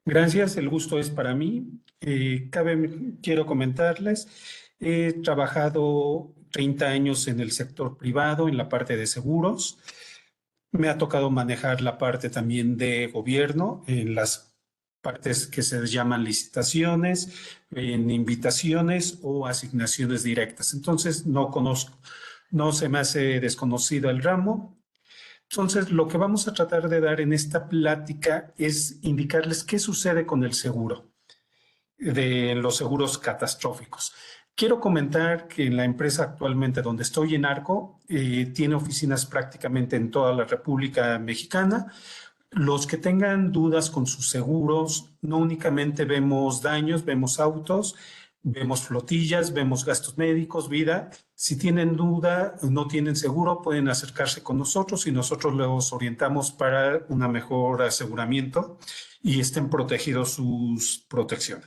Gracias, el gusto es para mí. Quiero comentarles, he trabajado 30 años en el sector privado, en la parte de seguros. Me ha tocado manejar la parte también de gobierno, en las partes que se llaman licitaciones, en invitaciones o asignaciones directas. Entonces, no conozco, no se me hace desconocido el ramo. Entonces, lo que vamos a tratar de dar en esta plática es indicarles qué sucede con el seguro, de los seguros catastróficos. Quiero comentar que en la empresa actualmente donde estoy en Arco, tiene oficinas prácticamente en toda la República Mexicana. Los que tengan dudas con sus seguros, no únicamente vemos daños, vemos autos, vemos flotillas, vemos gastos médicos, vida. Si tienen duda, no tienen seguro, pueden acercarse con nosotros y nosotros los orientamos para un mejor aseguramiento y estén protegidos sus protecciones.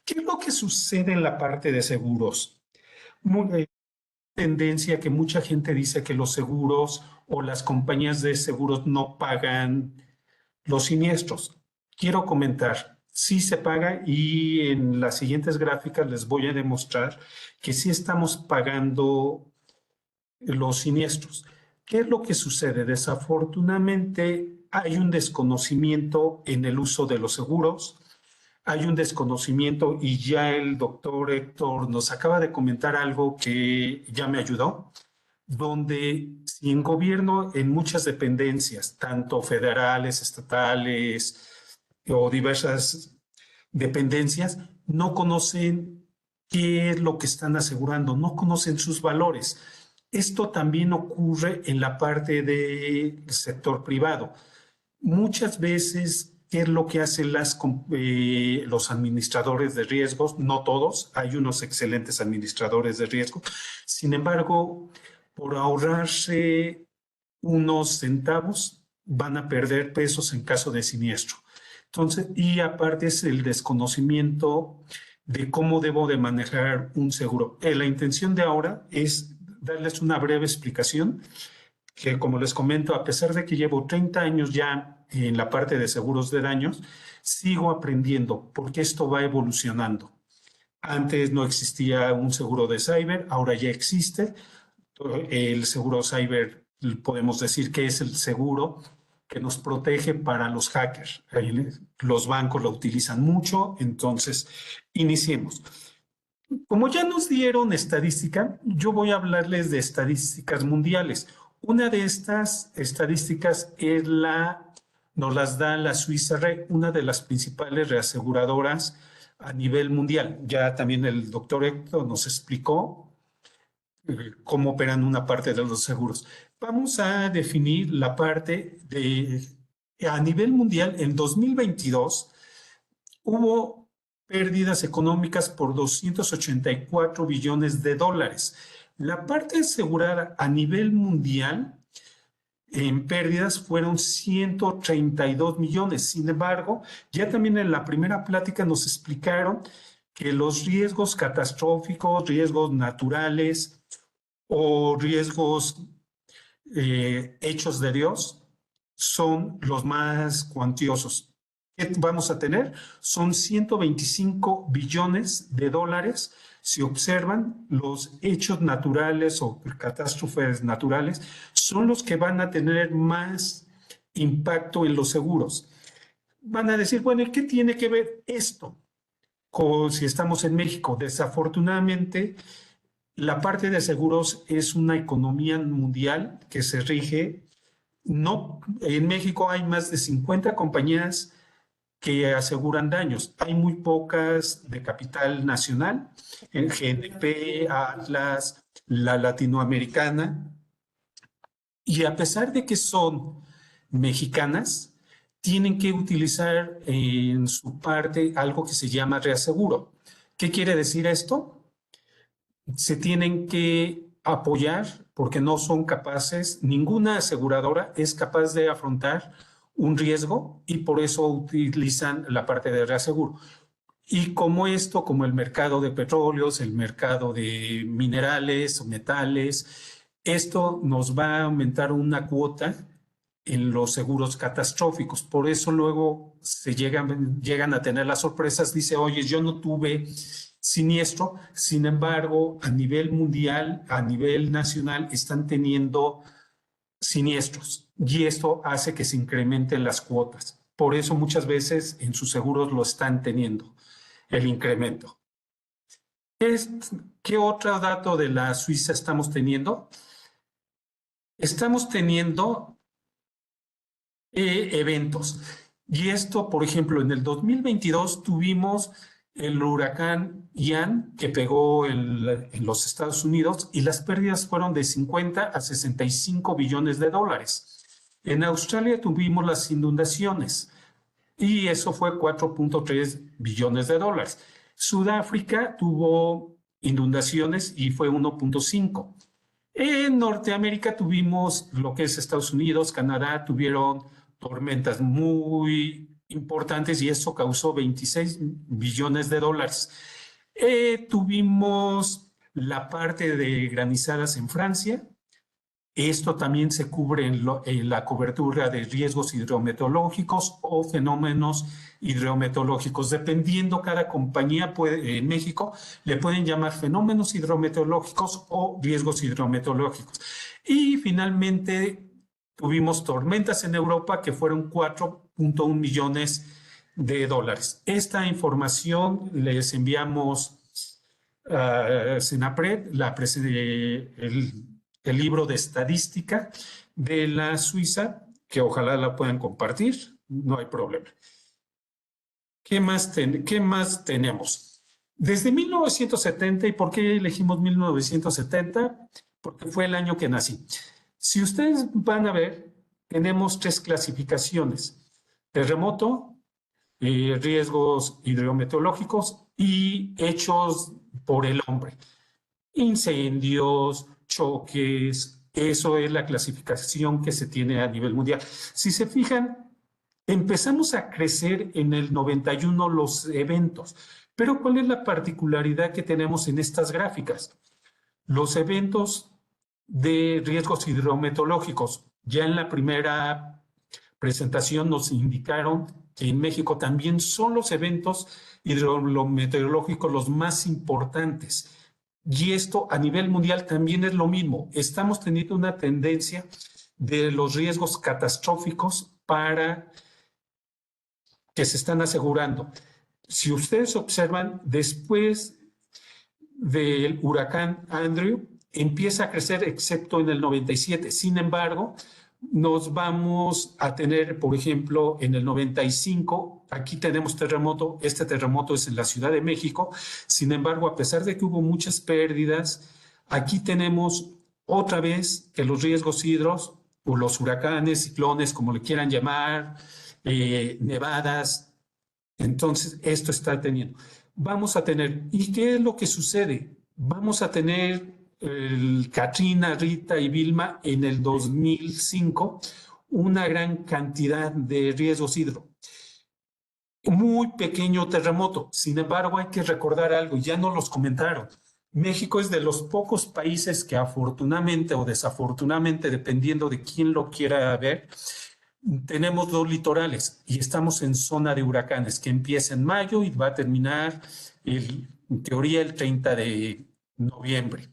¿Qué es lo que sucede en la parte de seguros? Tendencia que mucha gente dice que los seguros o las compañías de seguros no pagan los siniestros. Quiero comentar, sí se paga y en las siguientes gráficas les voy a demostrar que sí estamos pagando los siniestros. ¿Qué es lo que sucede? Desafortunadamente hay un desconocimiento en el uso de los seguros, hay un desconocimiento y ya el doctor Héctor nos acaba de comentar algo que ya me ayudó, donde si en gobierno, en muchas dependencias, tanto federales, estatales o diversas dependencias, no conocen qué es lo que están asegurando, no conocen sus valores. Esto también ocurre en la parte del sector privado. Muchas veces, ¿qué es lo que hacen los administradores de riesgos? No todos, hay unos excelentes administradores de riesgo. Sin embargo, por ahorrarse unos centavos, van a perder pesos en caso de siniestro. Entonces, y aparte es el desconocimiento de cómo debo de manejar un seguro. La intención de ahora es darles una breve explicación que, como les comento, a pesar de que llevo 30 años ya en la parte de seguros de daños, sigo aprendiendo porque esto va evolucionando. Antes no existía un seguro de cyber, ahora ya existe. El seguro cyber, podemos decir que es el seguro que nos protege para los hackers. Los bancos lo utilizan mucho, entonces iniciemos. Como ya nos dieron estadística, yo voy a hablarles de estadísticas mundiales. Una de estas estadísticas nos las da la Suiza Re, una de las principales reaseguradoras a nivel mundial. Ya también el doctor Héctor nos explicó cómo operan una parte de los seguros. Vamos a definir la parte a nivel mundial. En 2022 hubo pérdidas económicas por 284 billones de dólares. La parte asegurada a nivel mundial en pérdidas fueron 132 millones. Sin embargo, ya también en la primera plática nos explicaron que los riesgos catastróficos, riesgos naturales o riesgos hechos de Dios son los más cuantiosos. ¿Qué vamos a tener? Son 125 billones de dólares. Si observan, los hechos naturales o catástrofes naturales son los que van a tener más impacto en los seguros. Van a decir, bueno, ¿y qué tiene que ver esto con si estamos en México? Desafortunadamente, la parte de seguros es una economía mundial que se rige. No, en México hay más de 50 compañías que aseguran daños. Hay muy pocas de capital nacional, en GNP, Atlas, la latinoamericana. Y a pesar de que son mexicanas, tienen que utilizar en su parte algo que se llama reaseguro. ¿Qué quiere decir esto? Se tienen que apoyar porque no son capaces, ninguna aseguradora es capaz de afrontar un riesgo y por eso utilizan la parte de reaseguro. Y como esto, como el mercado de petróleos, el mercado de minerales o metales, esto nos va a aumentar una cuota en los seguros catastróficos. Por eso luego llegan a tener las sorpresas. Dice, oye, yo no tuve siniestro, sin embargo, a nivel mundial, a nivel nacional, están teniendo siniestros y esto hace que se incrementen las cuotas. Por eso muchas veces en sus seguros lo están teniendo, el incremento. ¿Qué otro dato de la Suiza estamos teniendo? Estamos teniendo eventos. Y esto, por ejemplo, en el 2022 tuvimos el huracán Ian que pegó en los Estados Unidos y las pérdidas fueron de 50 a 65 billones de dólares. En Australia tuvimos las inundaciones y eso fue 4.3 billones de dólares. Sudáfrica tuvo inundaciones y fue 1.5. En Norteamérica tuvimos lo que es Estados Unidos, Canadá, tuvieron tormentas muy importantes y eso causó 26 billones de dólares. Tuvimos la parte de granizadas en Francia. Esto también se cubre en la cobertura de riesgos hidrometeorológicos o fenómenos hidrometeorológicos. Dependiendo cada compañía en México, le pueden llamar fenómenos hidrometeorológicos o riesgos hidrometeorológicos. Y finalmente tuvimos tormentas en Europa que fueron 4.1 millones de dólares. Esta información les enviamos a Senapred, el libro de estadística de la Suiza, que ojalá la puedan compartir, no hay problema. ¿Qué más tenemos? Desde 1970, ¿y por qué elegimos 1970? Porque fue el año que nací. Si ustedes van a ver, tenemos 3 clasificaciones: terremoto, riesgos hidrometeorológicos y hechos por el hombre. Incendios, choques, eso es la clasificación que se tiene a nivel mundial. Si se fijan, empezamos a crecer en el 91 los eventos, pero ¿cuál es la particularidad que tenemos en estas gráficas? Los eventos de riesgos hidrometeorológicos, ya en la primera presentación nos indicaron que en México también son los eventos hidrometeorológicos los más importantes. Y esto a nivel mundial también es lo mismo. Estamos teniendo una tendencia de los riesgos catastróficos para que se están asegurando. Si ustedes observan, después del huracán Andrew, empieza a crecer excepto en el 97. Sin embargo, nos vamos a tener, por ejemplo, en el 95, aquí tenemos terremoto, este terremoto es en la Ciudad de México. Sin embargo, a pesar de que hubo muchas pérdidas, aquí tenemos otra vez que los riesgos hidros, o los huracanes, ciclones, como le quieran llamar, nevadas, entonces esto está teniendo. Vamos a tener, ¿y qué es lo que sucede? Vamos a tener el Katrina, Rita y Vilma en el 2005, una gran cantidad de riesgos hidro. Muy pequeño terremoto. Sin embargo, hay que recordar algo, ya nos los comentaron. México es de los pocos países que afortunadamente o desafortunadamente, dependiendo de quién lo quiera ver, tenemos 2 litorales y estamos en zona de huracanes que empieza en mayo y va a terminar, en teoría, el 30 de noviembre.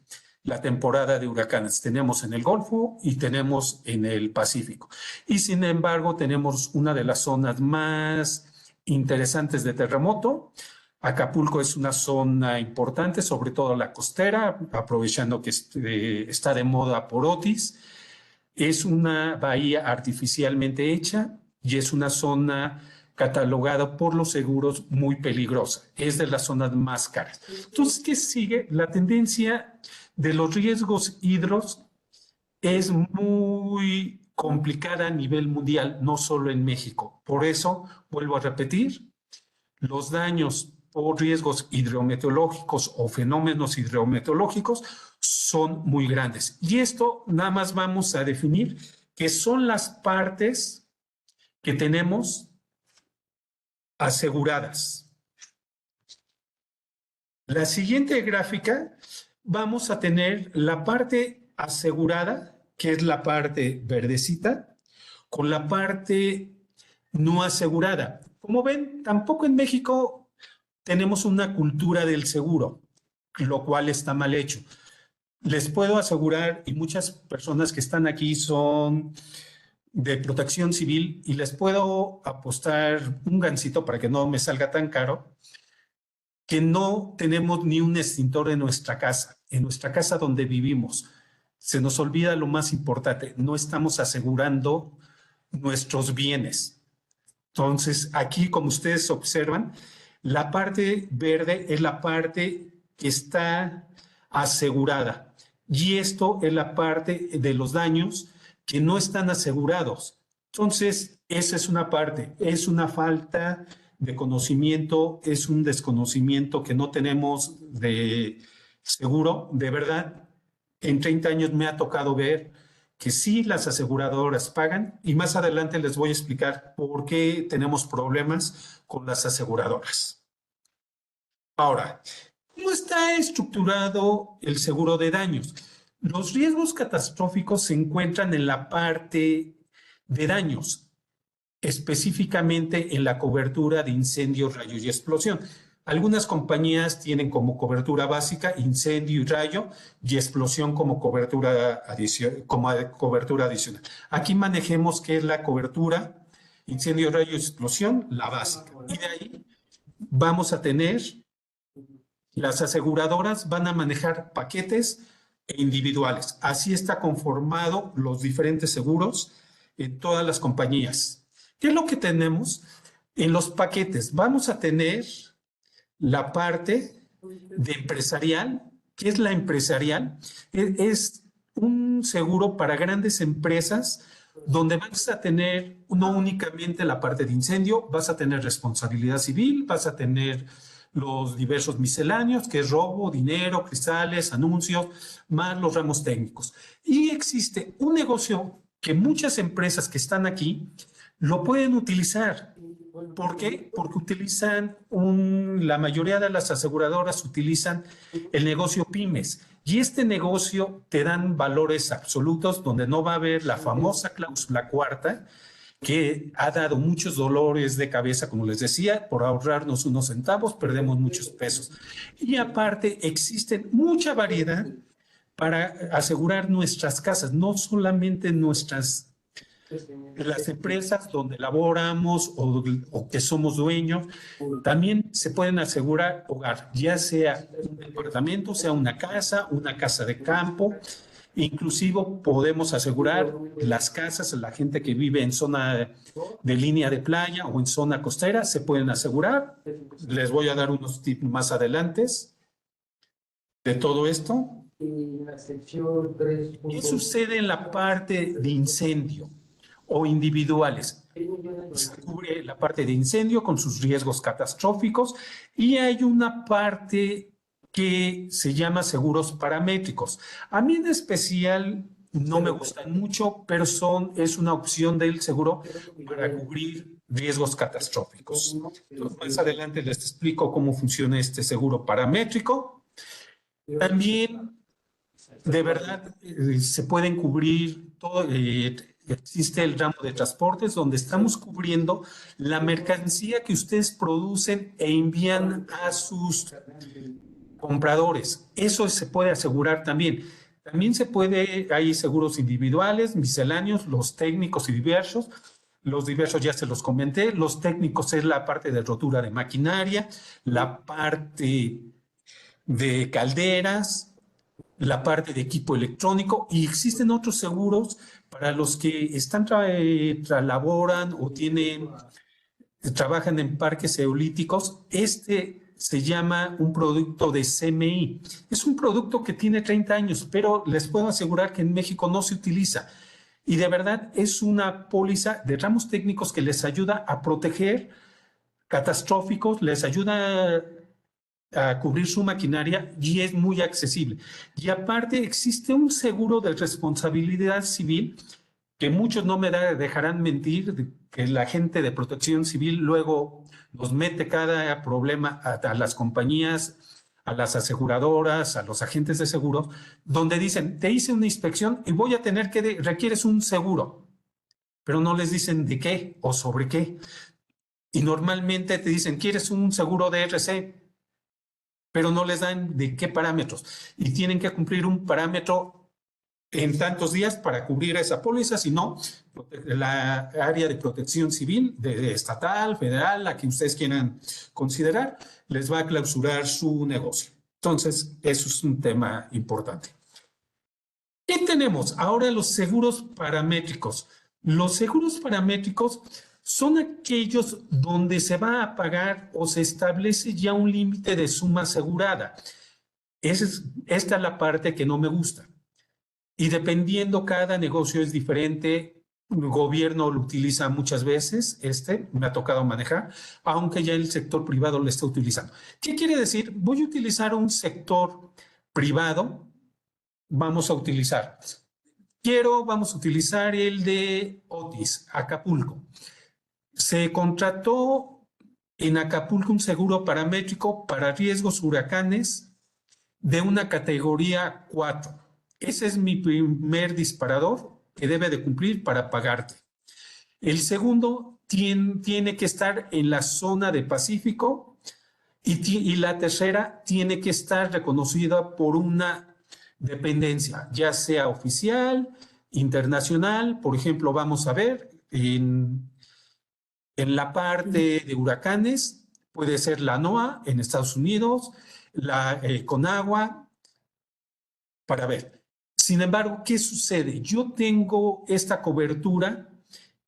La temporada de huracanes tenemos en el Golfo y tenemos en el Pacífico. Y sin embargo, tenemos una de las zonas más interesantes de terremoto. Acapulco es una zona importante, sobre todo la costera, aprovechando que está de moda por Otis. Es una bahía artificialmente hecha y es una zona catalogada por los seguros muy peligrosa. Es de las zonas más caras. Entonces, ¿qué sigue? La tendencia de los riesgos hidros es muy complicada a nivel mundial, no solo en México. Por eso, vuelvo a repetir, los daños por riesgos hidrometeorológicos o fenómenos hidrometeorológicos son muy grandes. Y esto nada más vamos a definir que son las partes que tenemos aseguradas. La siguiente gráfica vamos a tener la parte asegurada, que es la parte verdecita, con la parte no asegurada. Como ven, tampoco en México tenemos una cultura del seguro, lo cual está mal hecho. Les puedo asegurar, y muchas personas que están aquí son de protección civil, y les puedo apostar un gancito para que no me salga tan caro, que no tenemos ni un extintor en nuestra casa donde vivimos. Se nos olvida lo más importante, no estamos asegurando nuestros bienes. Entonces, aquí, como ustedes observan, la parte verde es la parte que está asegurada. Y esto es la parte de los daños que no están asegurados. Entonces, esa es una parte, es una falta de conocimiento, es un desconocimiento que no tenemos de seguro. De verdad, en 30 años me ha tocado ver que sí las aseguradoras pagan, y más adelante les voy a explicar por qué tenemos problemas con las aseguradoras. Ahora, ¿cómo está estructurado el seguro de daños? Los riesgos catastróficos se encuentran en la parte de daños, específicamente en la cobertura de incendio, rayo y explosión. Algunas compañías tienen como cobertura básica incendio y rayo, y explosión como cobertura adicional. Aquí manejemos qué es la cobertura incendio, rayo y explosión, la básica. Y de ahí vamos a tener, las aseguradoras van a manejar paquetes e individuales. Así está conformado los diferentes seguros en todas las compañías. ¿Qué es lo que tenemos? En los paquetes vamos a tener la parte de empresarial. ¿Qué es la empresarial? Es un seguro para grandes empresas donde vas a tener no únicamente la parte de incendio, vas a tener responsabilidad civil, vas a tener los diversos misceláneos, que es robo, dinero, cristales, anuncios, más los ramos técnicos. Y existe un negocio que muchas empresas que están aquí lo pueden utilizar. ¿Por qué? Porque utilizan la mayoría de las aseguradoras utilizan el negocio pymes, y este negocio te dan valores absolutos donde no va a haber la famosa cláusula cuarta que ha dado muchos dolores de cabeza, como les decía, por ahorrarnos unos centavos, perdemos muchos pesos. Y aparte existen mucha variedad para asegurar nuestras casas, no solamente las empresas donde laboramos o que somos dueños. También se pueden asegurar hogar, ya sea un departamento, sea una casa de campo. Inclusive podemos asegurar las casas, la gente que vive en zona de línea de playa o en zona costera, se pueden asegurar. Les voy a dar unos tips más adelante de todo esto. ¿Qué sucede en la parte de incendio o individuales? Se cubre la parte de incendio con sus riesgos catastróficos, y hay una parte que se llama seguros paramétricos. A mí en especial no me gustan mucho, pero es una opción del seguro para cubrir riesgos catastróficos. Entonces, más adelante les explico cómo funciona este seguro paramétrico. También, de verdad, se pueden cubrir todo. Existe el ramo de transportes donde estamos cubriendo la mercancía que ustedes producen e envían a sus compradores. Eso se puede asegurar también. También hay seguros individuales, misceláneos, los técnicos y diversos. Los diversos ya se los comenté. Los técnicos es la parte de rotura de maquinaria, la parte de calderas, la parte de equipo electrónico, y existen otros seguros para los que laboran o trabajan en parques eolíticos. Este se llama un producto de CMI. Es un producto que tiene 30 años, pero les puedo asegurar que en México no se utiliza. Y de verdad es una póliza de ramos técnicos que les ayuda a proteger catastróficos, les ayuda a cubrir su maquinaria, y es muy accesible. Y aparte existe un seguro de responsabilidad civil que muchos no me dejarán mentir, que la gente de protección civil luego nos mete cada problema a las compañías a las aseguradoras, a los agentes de seguros, donde dicen, te hice una inspección y voy a tener que, requieres un seguro, pero no les dicen de qué o sobre qué. Y normalmente te dicen, ¿quieres un seguro de RC? Pero no les dan de qué parámetros. Y tienen que cumplir un parámetro en tantos días para cubrir esa póliza, si no, la área de protección civil, de estatal, federal, la que ustedes quieran considerar, les va a clausurar su negocio. Entonces, eso es un tema importante. ¿Qué tenemos? Ahora los seguros paramétricos. Los seguros paramétricos son aquellos donde se va a pagar o se establece ya un límite de suma asegurada. Esta es la parte que no me gusta. Y dependiendo, cada negocio es diferente. El gobierno lo utiliza muchas veces, me ha tocado manejar, aunque ya el sector privado lo está utilizando. ¿Qué quiere decir? Voy a utilizar un sector privado, vamos a utilizar el de Otis, Acapulco. Se contrató en Acapulco un seguro paramétrico para riesgos huracanes de una categoría 4. Ese es mi primer disparador que debe de cumplir para pagarte. El segundo tiene que estar en la zona de Pacífico y la tercera tiene que estar reconocida por una dependencia, ya sea oficial, internacional. Por ejemplo, vamos a ver en la parte de huracanes, puede ser la NOAA en Estados Unidos, la Conagua, para ver. Sin embargo, ¿qué sucede? Yo tengo esta cobertura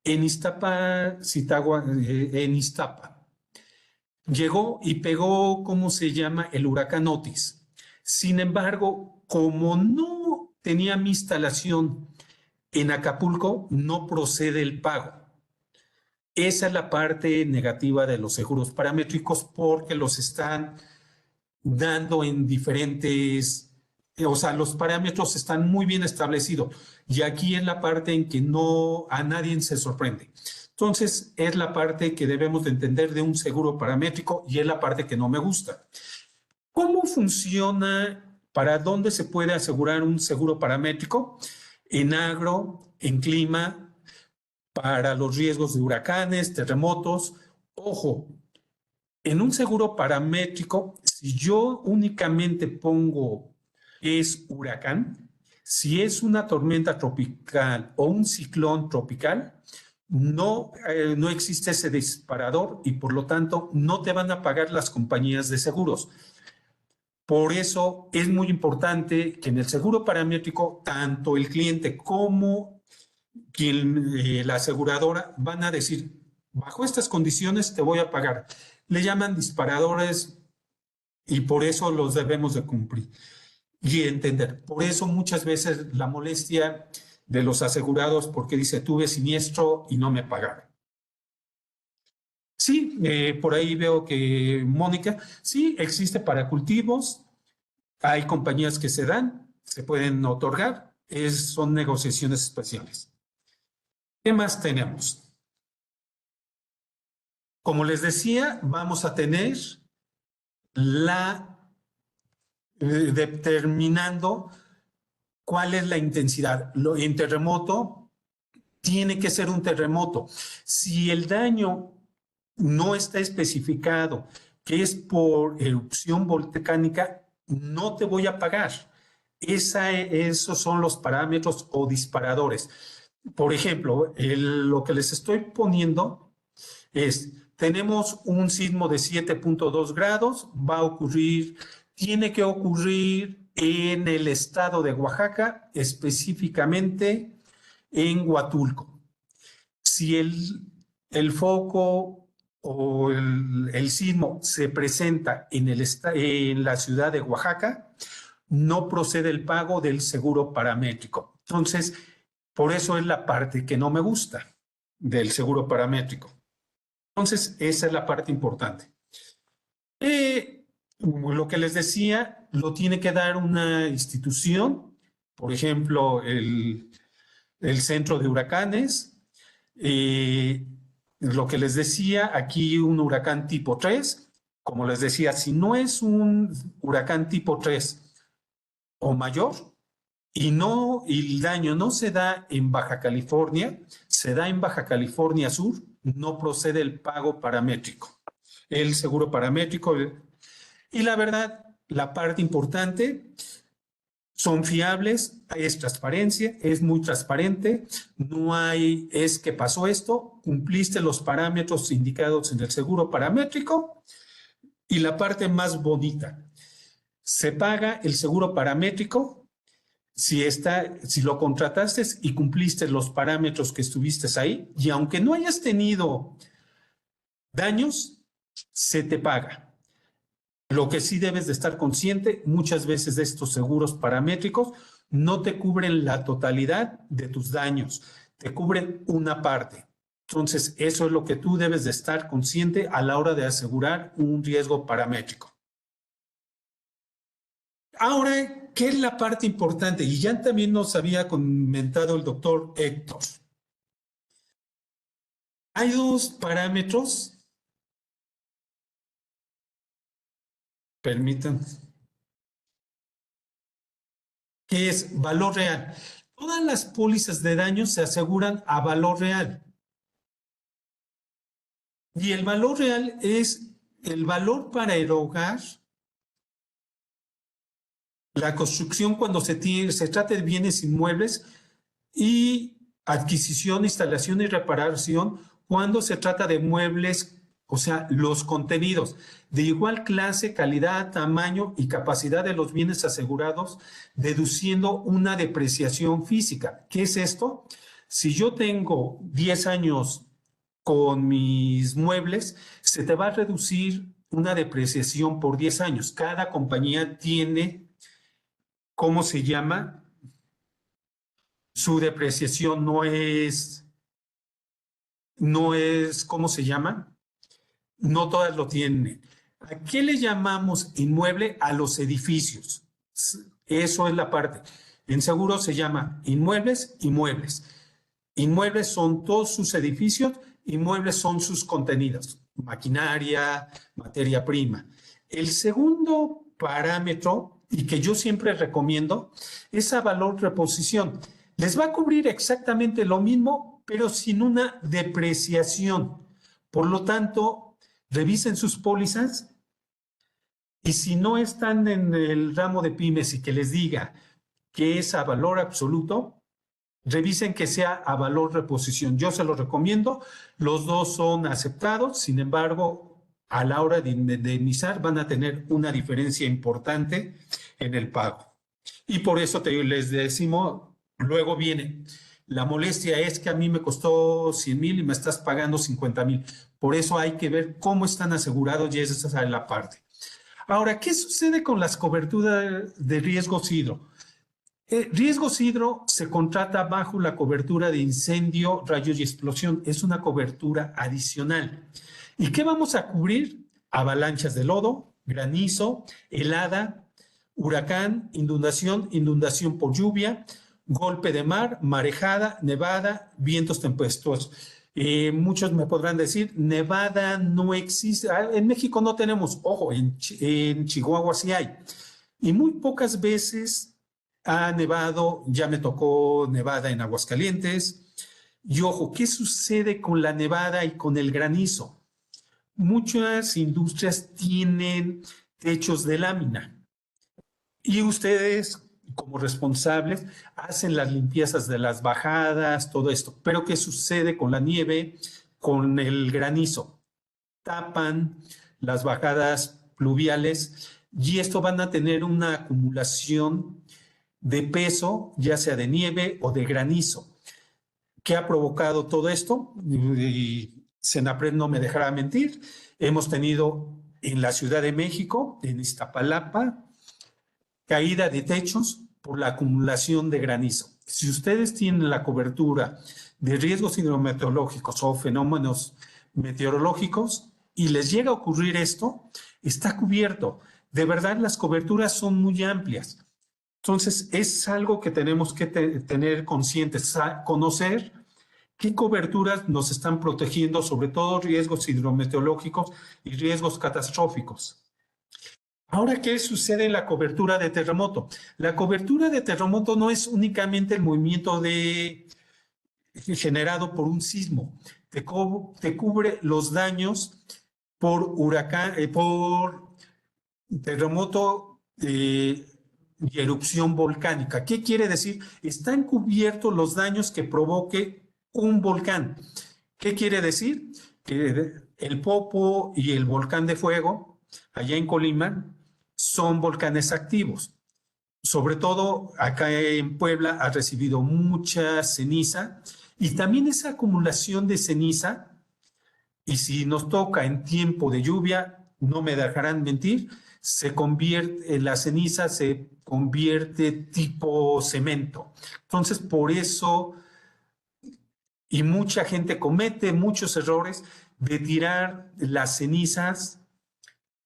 en Iztapa. Llegó y pegó, ¿cómo se llama? El huracán Otis. Sin embargo, como no tenía mi instalación en Acapulco, no procede el pago. Esa es la parte negativa de los seguros paramétricos, porque los están dando en diferentes, o sea, los parámetros están muy bien establecidos. Y aquí es la parte en que no a nadie se sorprende. Entonces, es la parte que debemos de entender de un seguro paramétrico y es la parte que no me gusta. ¿Cómo funciona? ¿Para dónde se puede asegurar un seguro paramétrico? En agro, en clima, para los riesgos de huracanes, terremotos. Ojo, en un seguro paramétrico, si yo únicamente pongo es huracán, si es una tormenta tropical o un ciclón tropical, no existe ese disparador y por lo tanto no te van a pagar las compañías de seguros. Por eso es muy importante que en el seguro paramétrico, tanto el cliente como la aseguradora van a decir, bajo estas condiciones te voy a pagar. Le llaman disparadores y por eso los debemos de cumplir y entender. Por eso muchas veces la molestia de los asegurados, porque dice, tuve siniestro y no me pagaron. Sí, por ahí veo que Mónica, sí, existe para cultivos, hay compañías que se pueden otorgar, son negociaciones especiales. ¿Qué más tenemos? Como les decía, vamos a tener determinando cuál es la intensidad. En terremoto, tiene que ser un terremoto. Si el daño no está especificado, que es por erupción volcánica, no te voy a pagar. Esos son los parámetros o disparadores. Por ejemplo, lo que les estoy poniendo es, tenemos un sismo de 7.2 grados, tiene que ocurrir en el estado de Oaxaca, específicamente en Huatulco. Si el foco o el sismo se presenta en la ciudad de Oaxaca, no procede el pago del seguro paramétrico. Entonces, por eso es la parte que no me gusta del seguro paramétrico. Entonces, esa es la parte importante. Lo que les decía, lo tiene que dar una institución, por ejemplo, el centro de huracanes. Lo que les decía, aquí un huracán tipo 3, como les decía, si no es un huracán tipo 3 o mayor, y el daño no se da en Baja California, se da en Baja California Sur, no procede el pago paramétrico, el seguro paramétrico. Y la verdad, la parte importante, son fiables, es transparencia, es muy transparente, no hay, es que pasó esto, cumpliste los parámetros indicados en el seguro paramétrico. Y la parte más bonita, se paga el seguro paramétrico si lo contrataste y cumpliste los parámetros que estuviste ahí, y aunque no hayas tenido daños, se te paga. Lo que sí debes de estar consciente, muchas veces de estos seguros paramétricos no te cubren la totalidad de tus daños, te cubren una parte. Entonces, eso es lo que tú debes de estar consciente a la hora de asegurar un riesgo paramétrico. Ahora, ¿qué es la parte importante? Y ya también nos había comentado el doctor Héctor. Hay dos parámetros, permítanme, que es valor real. Todas las pólizas de daño se aseguran a valor real. Y el valor real es el valor para erogar la construcción cuando se trata de bienes inmuebles y adquisición, instalación y reparación cuando se trata de muebles, o sea, los contenidos de igual clase, calidad, tamaño y capacidad de los bienes asegurados, deduciendo una depreciación física. ¿Qué es esto? Si yo tengo 10 años con mis muebles, se te va a reducir una depreciación por 10 años. Cada compañía tiene, ¿cómo se llama? Su depreciación no es, ¿cómo se llama? No todas lo tienen. ¿A qué le llamamos inmueble? A los edificios. Eso es la parte. En seguro se llama inmuebles y muebles. Inmuebles son todos sus edificios, inmuebles son sus contenidos, maquinaria, materia prima. El segundo parámetro, y que yo siempre recomiendo, es a valor reposición. Les va a cubrir exactamente lo mismo, pero sin una depreciación. Por lo tanto, revisen sus pólizas y si no están en el ramo de pymes y que les diga que es a valor absoluto, revisen que sea a valor reposición. Yo se los recomiendo. Los dos son aceptados. Sin embargo, a la hora de indemnizar van a tener una diferencia importante en el pago. Y por eso les decimos, luego viene, la molestia es que a mí me costó 100,000 y me estás pagando 50,000. Por eso hay que ver cómo están asegurados y esa es la parte. Ahora, ¿qué sucede con las coberturas de riesgos hidro? Riesgos hidro se contrata bajo la cobertura de incendio, rayos y explosión. Es una cobertura adicional. ¿Y qué vamos a cubrir? Avalanchas de lodo, granizo, helada, huracán, inundación, inundación por lluvia, golpe de mar, marejada, nevada, vientos tempestuosos. Muchos me podrán decir, nevada no existe. En México no tenemos, ojo, en Chihuahua sí hay. Y muy pocas veces ha nevado, ya me tocó nevada en Aguascalientes. Y ojo, ¿qué sucede con la nevada y con el granizo? Muchas industrias tienen techos de lámina y ustedes, como responsables, hacen las limpiezas de las bajadas, todo esto. Pero ¿qué sucede con la nieve, con el granizo? Tapan las bajadas pluviales y esto van a tener una acumulación de peso, ya sea de nieve o de granizo. ¿Qué ha provocado todo esto? Y Senapred no me dejará mentir. Hemos tenido en la Ciudad de México, en Iztapalapa, caída de techos por la acumulación de granizo. Si ustedes tienen la cobertura de riesgos hidrometeorológicos o fenómenos meteorológicos y les llega a ocurrir esto, está cubierto. De verdad, las coberturas son muy amplias. Entonces, es algo que tenemos que tener conscientes, conocer ¿Qué coberturas nos están protegiendo, sobre todo riesgos hidrometeorológicos y riesgos catastróficos? Ahora, ¿qué sucede en la cobertura de terremoto? La cobertura de terremoto no es únicamente el movimiento generado por un sismo. Te cubre los daños por huracán, por terremoto y erupción volcánica. ¿Qué quiere decir? Están cubiertos los daños que provoque un volcán. ¿Qué quiere decir? Que el Popo y el volcán de Fuego, allá en Colima, son volcanes activos. Sobre todo acá en Puebla ha recibido mucha ceniza y también esa acumulación de ceniza, y si nos toca en tiempo de lluvia, no me dejarán mentir, la ceniza se convierte tipo cemento. Entonces, por eso, y mucha gente comete muchos errores de tirar las cenizas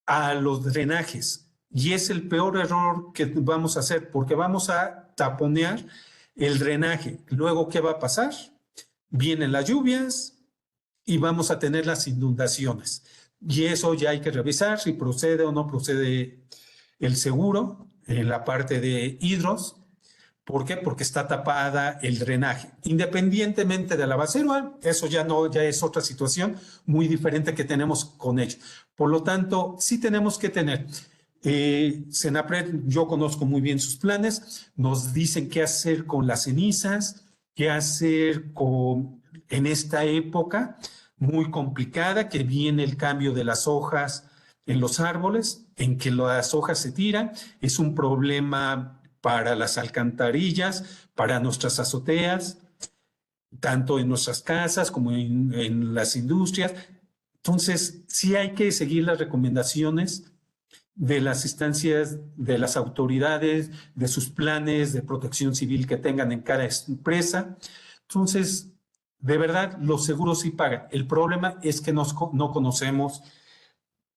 a los drenajes. Y es el peor error que vamos a hacer, porque vamos a taponear el drenaje. Luego, ¿qué va a pasar? Vienen las lluvias y vamos a tener las inundaciones. Y eso ya hay que revisar si procede o no procede el seguro en la parte de hidros. ¿Por qué? Porque está tapada el drenaje. Independientemente de la basura, eso ya no, ya es otra situación muy diferente que tenemos con ellos. Por lo tanto, sí tenemos que tener. Senapred, yo conozco muy bien sus planes, nos dicen qué hacer con las cenizas, qué hacer en esta época muy complicada que viene el cambio de las hojas en los árboles, en que las hojas se tiran, es un problema para las alcantarillas, para nuestras azoteas, tanto en nuestras casas como en las industrias. Entonces, sí hay que seguir las recomendaciones de las instancias, de las autoridades, de sus planes de protección civil que tengan en cada empresa. Entonces, de verdad, los seguros sí pagan. El problema es que no conocemos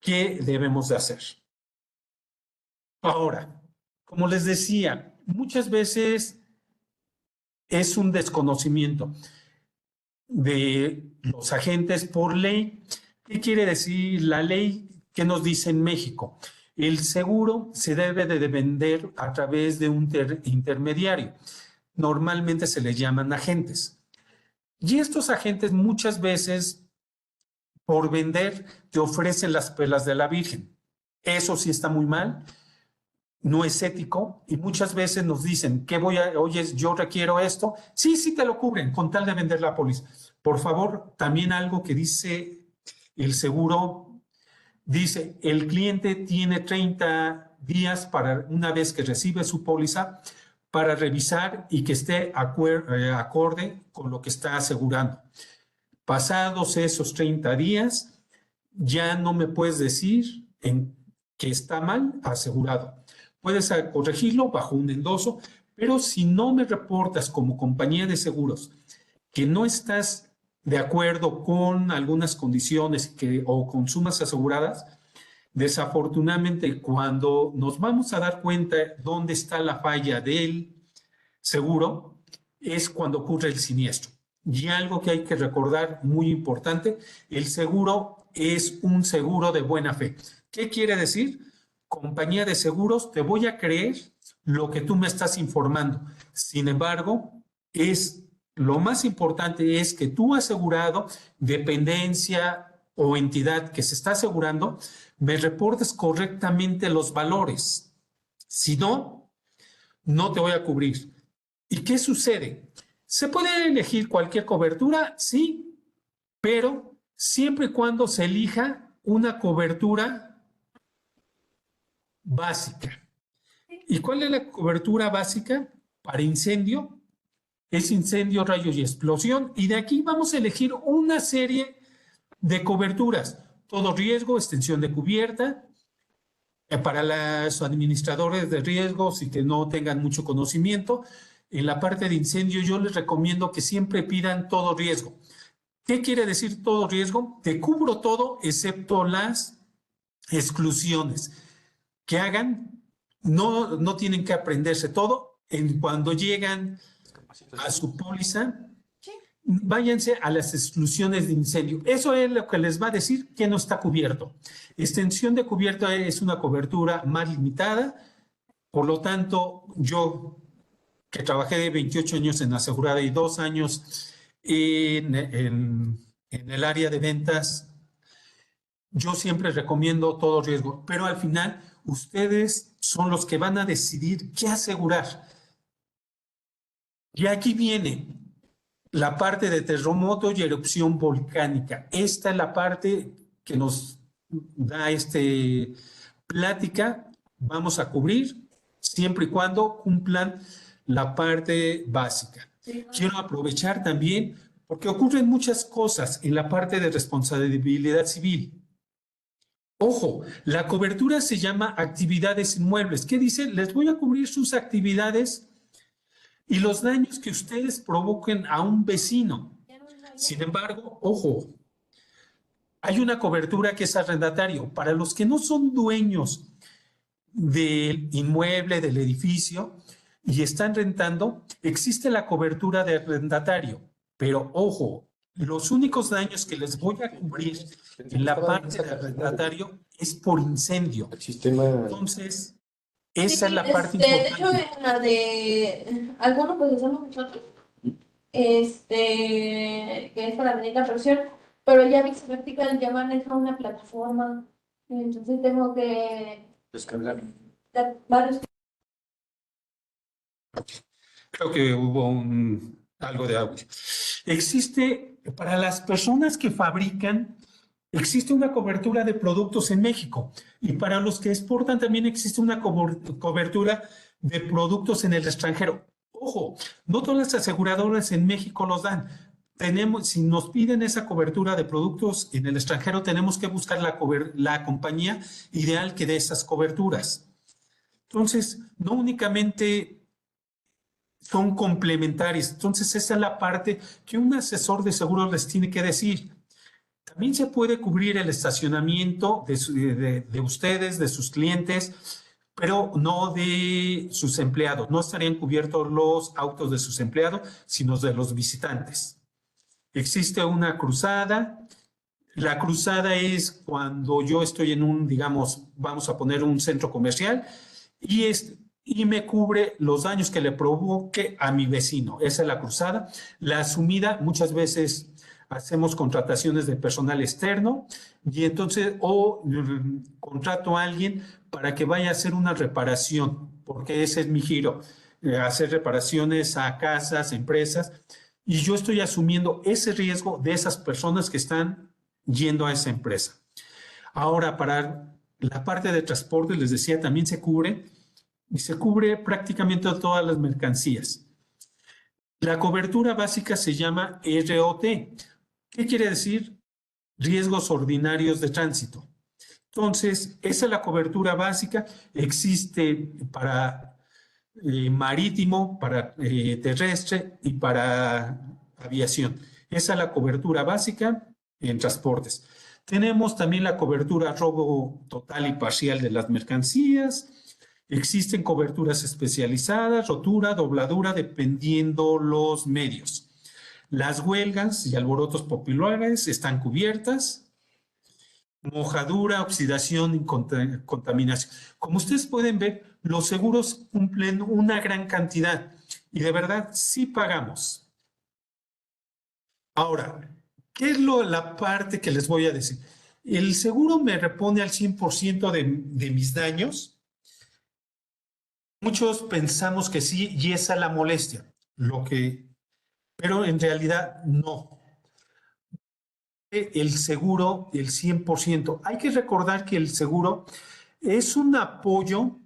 qué debemos de hacer. Ahora, como les decía, muchas veces es un desconocimiento de los agentes por ley. ¿Qué quiere decir la ley? ¿Qué nos dice en México? El seguro se debe de vender a través de un intermediario. Normalmente se les llaman agentes. Y estos agentes muchas veces, por vender, te ofrecen las perlas de la Virgen. Eso sí está muy mal, no es ético, y muchas veces nos dicen, oye, yo requiero esto. Sí, sí te lo cubren con tal de vender la póliza. Por favor, también algo que dice el seguro, dice, el cliente tiene 30 días para, una vez que recibe su póliza, para revisar y que esté acorde con lo que está asegurando. Pasados esos 30 días, ya no me puedes decir que está mal asegurado. Puedes corregirlo bajo un endoso, pero si no me reportas como compañía de seguros que no estás de acuerdo con algunas condiciones o con sumas aseguradas, desafortunadamente cuando nos vamos a dar cuenta dónde está la falla del seguro, es cuando ocurre el siniestro. Y algo que hay que recordar muy importante, el seguro es un seguro de buena fe. ¿Qué quiere decir? Compañía de seguros, te voy a creer lo que tú me estás informando. Sin embargo, lo más importante es que tú asegurado, dependencia o entidad que se está asegurando, me reportes correctamente los valores. Si no, no te voy a cubrir. ¿Y qué sucede? ¿Se puede elegir cualquier cobertura? Sí, pero siempre y cuando se elija una cobertura básica. ¿Y cuál es la cobertura básica? Para incendio, es incendio, rayos y explosión. Y de aquí vamos a elegir una serie de coberturas. Todo riesgo, extensión de cubierta. Para los administradores de riesgos y que no tengan mucho conocimiento, en la parte de incendio yo les recomiendo que siempre pidan todo riesgo. ¿Qué quiere decir todo riesgo? Te cubro todo excepto las exclusiones. Que hagan, no tienen que aprenderse todo. Cuando llegan a su póliza, váyanse a las exclusiones de incendio. Eso es lo que les va a decir que no está cubierto. Extensión de cubierto es una cobertura más limitada. Por lo tanto, yo que trabajé de 28 años en asegurada y 2 años en el área de ventas, yo siempre recomiendo todo riesgo, pero al final ustedes son los que van a decidir qué asegurar. Y aquí viene la parte de terremoto y erupción volcánica. Esta es la parte que nos da plática. Vamos a cubrir siempre y cuando cumplan la parte básica. Quiero aprovechar también porque ocurren muchas cosas en la parte de responsabilidad civil. Ojo, la cobertura se llama actividades inmuebles. ¿Qué dice? Les voy a cubrir sus actividades y los daños que ustedes provoquen a un vecino. Sin embargo, ojo, hay una cobertura que es arrendatario. Para los que no son dueños del inmueble, del edificio, y están rentando, existe la cobertura de arrendatario. Pero ojo, los únicos daños que les voy a cubrir en la parte de arrendatario es por incendio. Entonces, esa es la parte importante. De hecho, en la de algunos pues hacemos nosotros, que es para medir la presión, pero ya Vix Vertical ya maneja una plataforma, entonces tengo que descargar varios. Creo que hubo algo de audio. Existe, para las personas que fabrican, existe una cobertura de productos en México, y para los que exportan también existe una cobertura de productos en el extranjero. Ojo, no todas las aseguradoras en México los dan. Si nos piden esa cobertura de productos en el extranjero, tenemos que buscar la compañía ideal que dé esas coberturas. Entonces, no únicamente son complementarias. Entonces, esa es la parte que un asesor de seguros les tiene que decir. También se puede cubrir el estacionamiento de ustedes, de sus clientes, pero no de sus empleados. No estarían cubiertos los autos de sus empleados, sino de los visitantes. Existe una cruzada. La cruzada es cuando yo estoy en digamos, vamos a poner un centro comercial y me cubre los daños que le provoque a mi vecino. Esa es la cruzada. La asumida, muchas veces hacemos contrataciones de personal externo y entonces contrato a alguien para que vaya a hacer una reparación, porque ese es mi giro, hacer reparaciones a casas, empresas, y yo estoy asumiendo ese riesgo de esas personas que están yendo a esa empresa. Ahora, para la parte de transporte, les decía, también se cubre, y se cubre prácticamente todas las mercancías. La cobertura básica se llama ROT. ¿Qué quiere decir? Riesgos ordinarios de tránsito. Entonces, esa es la cobertura básica. Existe para marítimo, para terrestre y para aviación. Esa es la cobertura básica en transportes. Tenemos también la cobertura robo total y parcial de las mercancías. Existen coberturas especializadas, rotura, dobladura, dependiendo los medios. Las huelgas y alborotos populares están cubiertas. Mojadura, oxidación y contaminación. Como ustedes pueden ver, los seguros cumplen una gran cantidad y de verdad sí pagamos. Ahora, ¿qué es la parte que les voy a decir? El seguro me repone al 100% de mis daños. Muchos pensamos que sí, y esa es la molestia, pero en realidad no. El seguro, el 100%. Hay que recordar que el seguro es un apoyo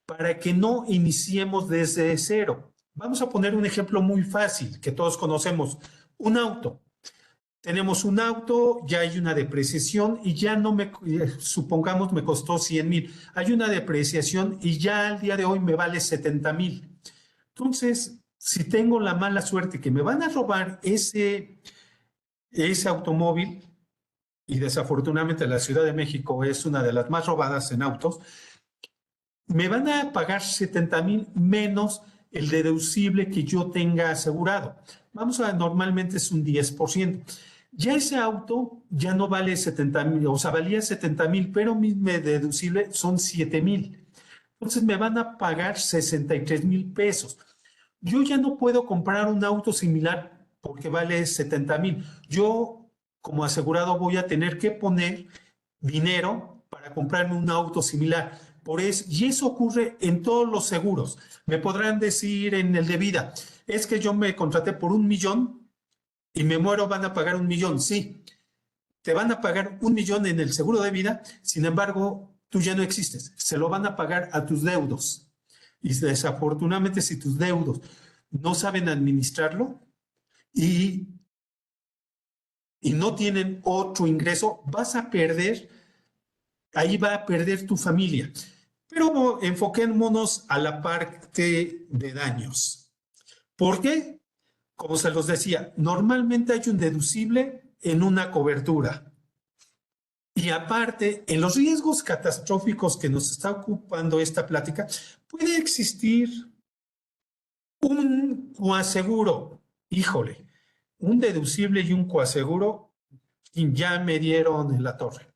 para que no iniciemos desde cero. Vamos a poner un ejemplo muy fácil que todos conocemos. Un auto. Tenemos un auto, ya hay una depreciación y ya no supongamos me costó 100,000. Hay una depreciación y ya al día de hoy me vale 70,000. Entonces, si tengo la mala suerte que me van a robar ese automóvil, y desafortunadamente la Ciudad de México es una de las más robadas en autos, me van a pagar 70,000 menos el deducible que yo tenga asegurado. Normalmente es un 10%. Ya ese auto ya no vale 70,000, o sea, valía 70,000, pero mi deducible son 7,000. Entonces me van a pagar 63,000 pesos. Yo ya no puedo comprar un auto similar porque vale 70,000. Yo, como asegurado, voy a tener que poner dinero para comprarme un auto similar. Y eso ocurre en todos los seguros. Me podrán decir en el de vida, es que yo me contraté por 1,000,000 y me muero, van a pagar 1,000,000. Sí, te van a pagar 1,000,000 en el seguro de vida, sin embargo, tú ya no existes. Se lo van a pagar a tus deudos. Y desafortunadamente, si tus deudos no saben administrarlo y no tienen otro ingreso, vas a perder, ahí va a perder tu familia. Pero enfoquémonos a la parte de daños. ¿Por qué? Como se los decía, normalmente hay un deducible en una cobertura. Y aparte, en los riesgos catastróficos que nos está ocupando esta plática, puede existir un coaseguro. Híjole, un deducible y un coaseguro ya me dieron en la torre.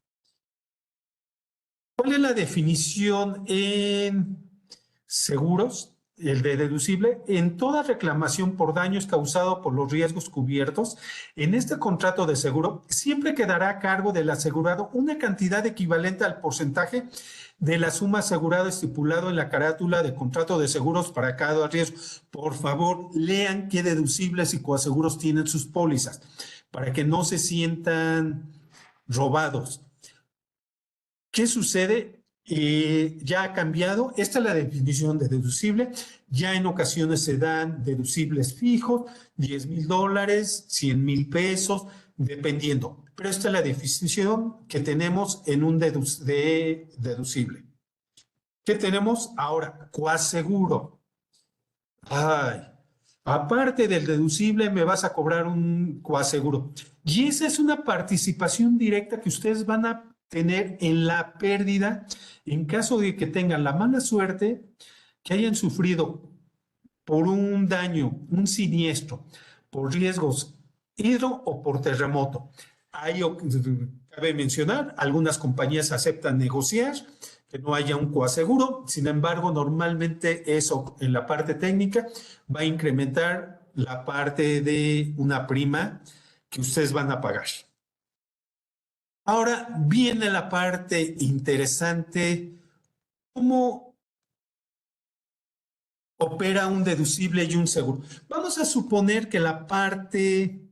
¿Cuál es la definición en seguros? El de deducible: en toda reclamación por daños causados por los riesgos cubiertos en este contrato de seguro, siempre quedará a cargo del asegurado una cantidad equivalente al porcentaje de la suma asegurada estipulado en la carátula de contrato de seguros para cada riesgo. Por favor, lean qué deducibles y coaseguros tienen sus pólizas para que no se sientan robados. ¿Qué sucede? Ya ha cambiado. Esta es la definición de deducible. Ya en ocasiones se dan deducibles fijos, $10,000, 100,000 pesos, dependiendo. Pero esta es la definición que tenemos en un deducible. ¿Qué tenemos ahora? Coaseguro. Ay, aparte del deducible me vas a cobrar un coaseguro. Y esa es una participación directa que ustedes van a tener en la pérdida en caso de que tengan la mala suerte, que hayan sufrido por un daño, un siniestro, por riesgos hidro o por terremoto. Ahí cabe mencionar, algunas compañías aceptan negociar que no haya un coaseguro. Sin embargo, normalmente eso en la parte técnica va a incrementar la parte de una prima que ustedes van a pagar. Ahora viene la parte interesante: ¿cómo opera un deducible y un seguro? Vamos a suponer que la parte,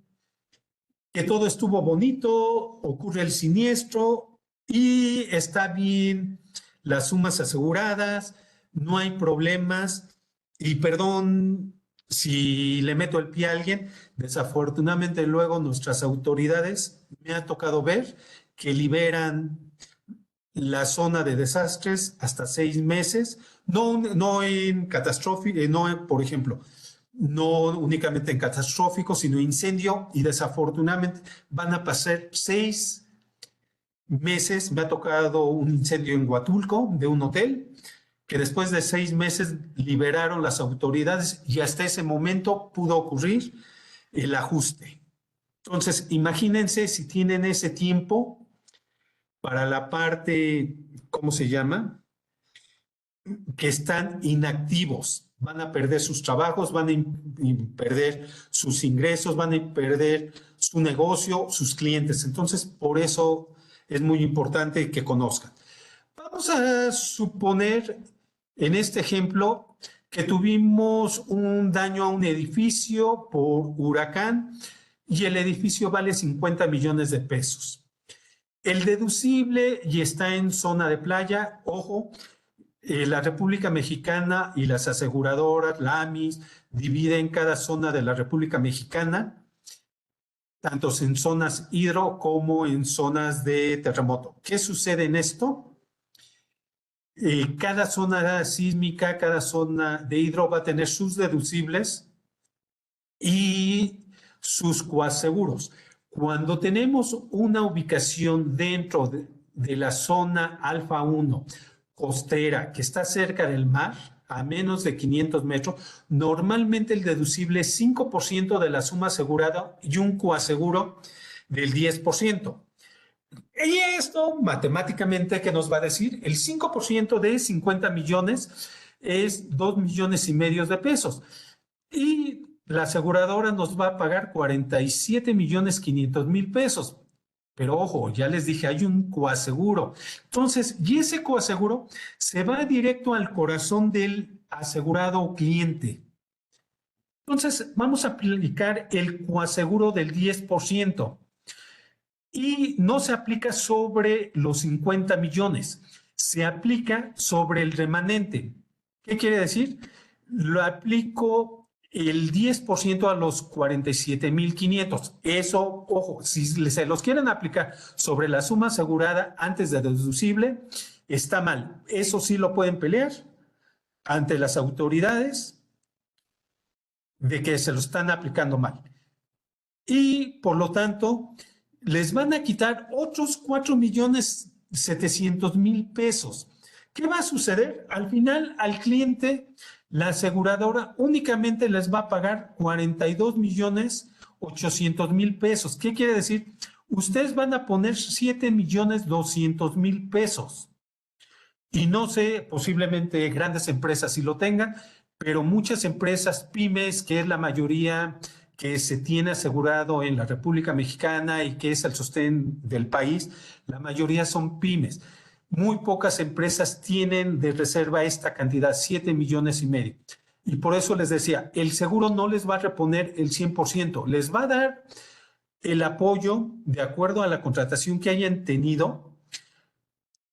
que todo estuvo bonito, ocurre el siniestro y está bien las sumas aseguradas, no hay problemas. Y perdón si le meto el pie a alguien, desafortunadamente luego nuestras autoridades me ha tocado ver que liberan la zona de desastres hasta 6 meses, no en catastrófico, no, por ejemplo, no únicamente en catastrófico, sino incendio, y desafortunadamente van a pasar 6 meses. Me ha tocado un incendio en Huatulco de un hotel, que después de 6 meses liberaron las autoridades y hasta ese momento pudo ocurrir el ajuste. Entonces, imagínense si tienen ese tiempo para la parte, ¿cómo se llama? Que están inactivos. Van a perder sus trabajos, van a perder sus ingresos, van a perder su negocio, sus clientes. Entonces, por eso es muy importante que conozcan. Vamos a suponer, en este ejemplo, que tuvimos un daño a un edificio por huracán y el edificio vale 50 millones de pesos. El deducible y está en zona de playa. Ojo, la República Mexicana y las aseguradoras, la AMIS, dividen cada zona de la República Mexicana, tanto en zonas hidro como en zonas de terremoto. ¿Qué sucede en esto? Cada zona sísmica, cada zona de hidro va a tener sus deducibles y sus coaseguros. Cuando tenemos una ubicación dentro de la zona alfa 1 costera que está cerca del mar, a menos de 500 metros, normalmente el deducible es 5% de la suma asegurada y un coaseguro del 10%. Y esto, matemáticamente, ¿qué nos va a decir? El 5% de 50 millones es 2,5 millones de pesos. Y la aseguradora nos va a pagar 47,500,000 pesos. Pero ojo, ya les dije, hay un coaseguro. Entonces, y ese coaseguro se va directo al corazón del asegurado o cliente. Entonces, vamos a aplicar el coaseguro del 10% y no se aplica sobre los 50 millones, se aplica sobre el remanente. ¿Qué quiere decir? Lo aplico el 10% a los 47,500. Eso, ojo, si se los quieren aplicar sobre la suma asegurada antes de deducible, está mal. Eso sí lo pueden pelear ante las autoridades de que se lo están aplicando mal. Y por lo tanto, les van a quitar otros 4,700,000 pesos. ¿Qué va a suceder? Al final, al cliente, la aseguradora únicamente les va a pagar 42,800,000 pesos. ¿Qué quiere decir? Ustedes van a poner 7,200,000 pesos. Y no sé, posiblemente grandes empresas sí lo tengan, pero muchas empresas pymes, que es la mayoría que se tiene asegurado en la República Mexicana y que es el sostén del país, la mayoría son pymes. Muy pocas empresas tienen de reserva esta cantidad, 7,5 millones. Y por eso les decía, el seguro no les va a reponer el 100%, les va a dar el apoyo de acuerdo a la contratación que hayan tenido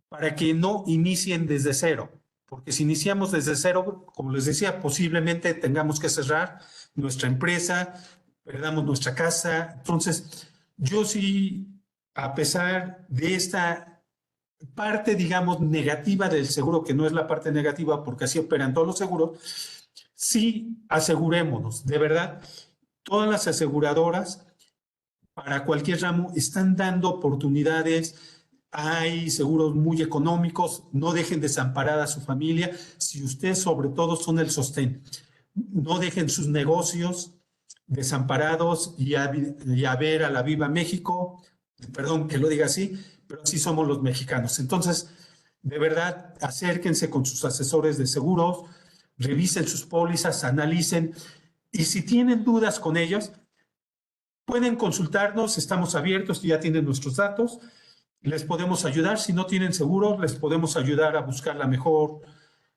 para que no inicien desde cero. Porque si iniciamos desde cero, como les decía, posiblemente tengamos que cerrar nuestra empresa, perdamos nuestra casa. Entonces, yo sí, a pesar de esta parte, digamos, negativa del seguro, que no es la parte negativa porque así operan todos los seguros, sí asegurémonos, de verdad, todas las aseguradoras para cualquier ramo están dando oportunidades. Hay seguros muy económicos, no dejen desamparada a su familia. Si ustedes sobre todo son el sostén, no dejen sus negocios desamparados y a ver a la viva México, perdón que lo diga así, pero así somos los mexicanos. Entonces, de verdad, acérquense con sus asesores de seguros, revisen sus pólizas, analicen y si tienen dudas con ellos, pueden consultarnos, estamos abiertos, ya tienen nuestros datos. Les podemos ayudar, si no tienen seguro, les podemos ayudar a buscar la mejor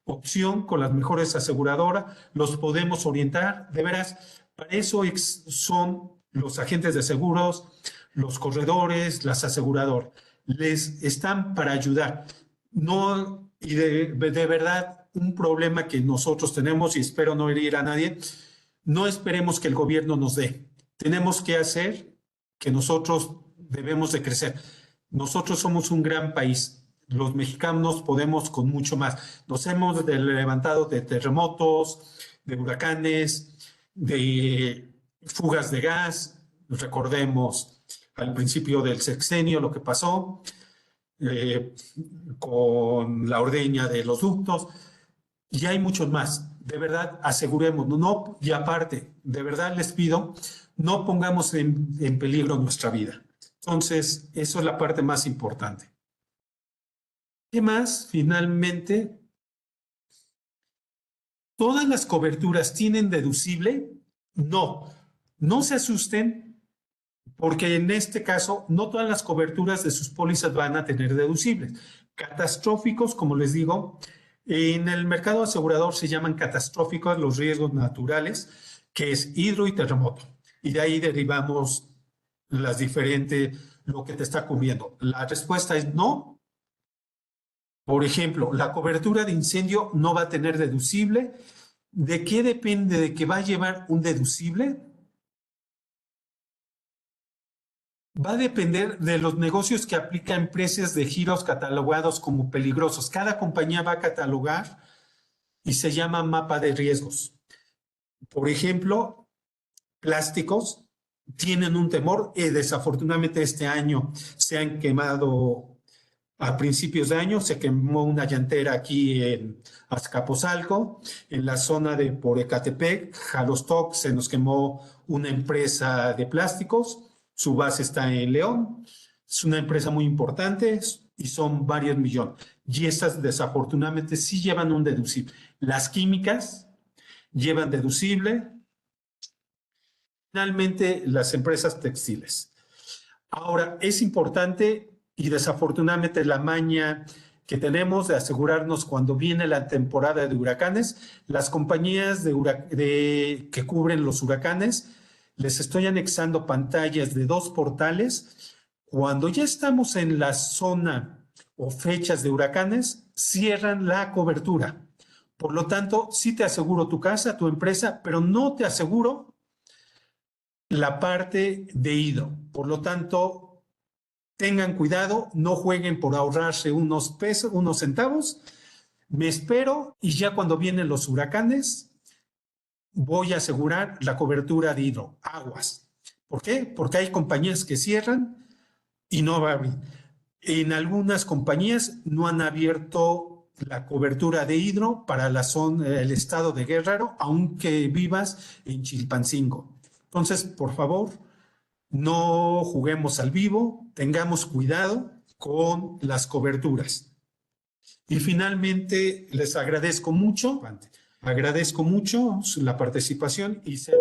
opción con las mejores aseguradoras, los podemos orientar, de veras, para eso son los agentes de seguros, los corredores, las aseguradoras, les están para ayudar. No, y de verdad, un problema que nosotros tenemos, y espero no herir a nadie, no esperemos que el gobierno nos dé. Tenemos que hacer que nosotros debemos de crecer. Nosotros somos un gran país. Los mexicanos podemos con mucho más. Nos hemos levantado de terremotos, de huracanes, de fugas de gas. Recordemos al principio del sexenio lo que pasó con la ordeña de los ductos. Y hay muchos más. De verdad, asegurémonos. No, y aparte, de verdad les pido, no pongamos en peligro nuestra vida. Entonces, eso es la parte más importante. ¿Qué más? Finalmente, ¿todas las coberturas tienen deducible? No, no se asusten porque en este caso no todas las coberturas de sus pólizas van a tener deducibles. Catastróficos, como les digo, en el mercado asegurador se llaman catastróficos los riesgos naturales, que es hidro y terremoto. Y de ahí derivamos las diferentes, lo que te está cubriendo. La respuesta es no. Por ejemplo, la cobertura de incendio no va a tener deducible. ¿De qué depende de que va a llevar un deducible? Va a depender de los negocios que aplica empresas de giros catalogados como peligrosos. Cada compañía va a catalogar y se llama mapa de riesgos. Por ejemplo, plásticos tienen un temor y desafortunadamente este año se han quemado A principios de año se quemó una llantera aquí en Azcapotzalco, en la zona de por Ecatepec, Jalostoc, se nos quemó una empresa de plásticos, su base está en León, es una empresa muy importante y son varios millones. Y estas desafortunadamente sí llevan un deducible. Las químicas llevan deducible, finalmente las empresas textiles. Ahora, es importante y desafortunadamente la maña que tenemos de asegurarnos cuando viene la temporada de huracanes, las compañías que cubren los huracanes, les estoy anexando pantallas de 2 portales. Cuando ya estamos en la zona o fechas de huracanes, cierran la cobertura. Por lo tanto, sí te aseguro tu casa, tu empresa, pero no te aseguro la parte de hidro. Por lo tanto, tengan cuidado, no jueguen por ahorrarse unos pesos, unos centavos. Me espero y ya cuando vienen los huracanes, voy a asegurar la cobertura de hidro, aguas. ¿Por qué? Porque hay compañías que cierran y no va a abrir. En algunas compañías no han abierto la cobertura de hidro para el estado de Guerrero, aunque vivas en Chilpancingo. Entonces, por favor, no juguemos al vivo, tengamos cuidado con las coberturas. Y finalmente, les agradezco mucho la participación y cedo.